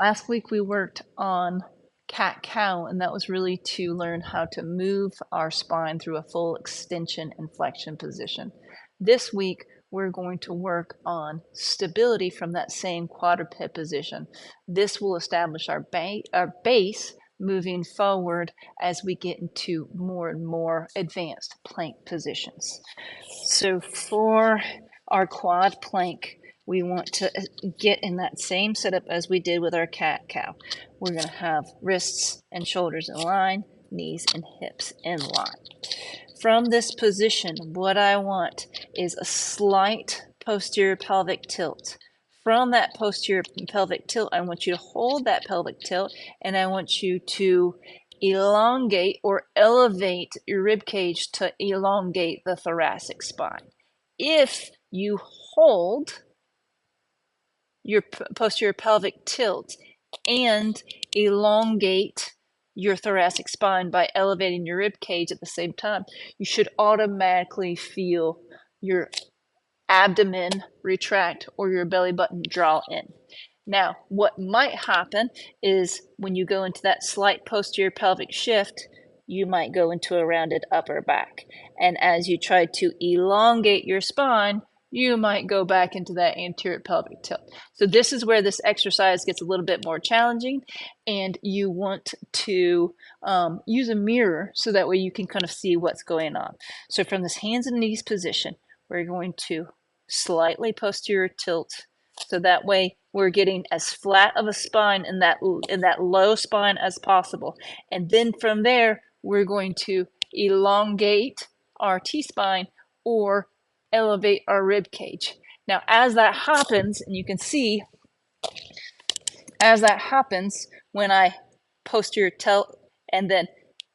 Last week we worked on cat-cow, and that was really to learn how to move our spine through a full extension and flexion position. This week we're going to work on stability from that same quadruped position. This will establish our base moving forward as we get into more and more advanced plank positions. So for our quad plank, we want to get in that same setup as we did with our cat-cow. We're going to have wrists and shoulders in line, knees and hips in line. From this position, what I want is a slight posterior pelvic tilt. From that posterior pelvic tilt, I want you to hold that pelvic tilt, and I want you to elongate or elevate your rib cage to elongate the thoracic spine. If you hold your posterior pelvic tilt and elongate your thoracic spine by elevating your rib cage at the same time, you should automatically feel your abdomen retract or your belly button draw in. Now, what might happen is when you go into that slight posterior pelvic shift, you might go into a rounded upper back. And as you try to elongate your spine, you might go back into that anterior pelvic tilt. So this is where this exercise gets a little bit more challenging, and you want to use a mirror so that way you can kind of see what's going on. So from this hands and knees position, we're going to slightly posterior tilt, so that way we're getting as flat of a spine in that low spine as possible. And then from there, we're going to elongate our T-spine or elevate our rib cage. Now, as that happens, and you can see, as that happens, when I posterior tilt and then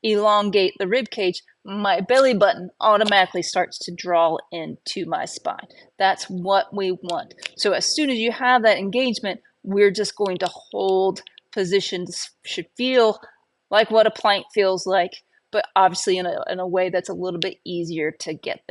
elongate the rib cage, my belly button automatically starts to draw into my spine. That's what we want. So as soon as you have that engagement, we're just going to hold positions. Should feel like what a plank feels like, but obviously in a way that's a little bit easier to get there.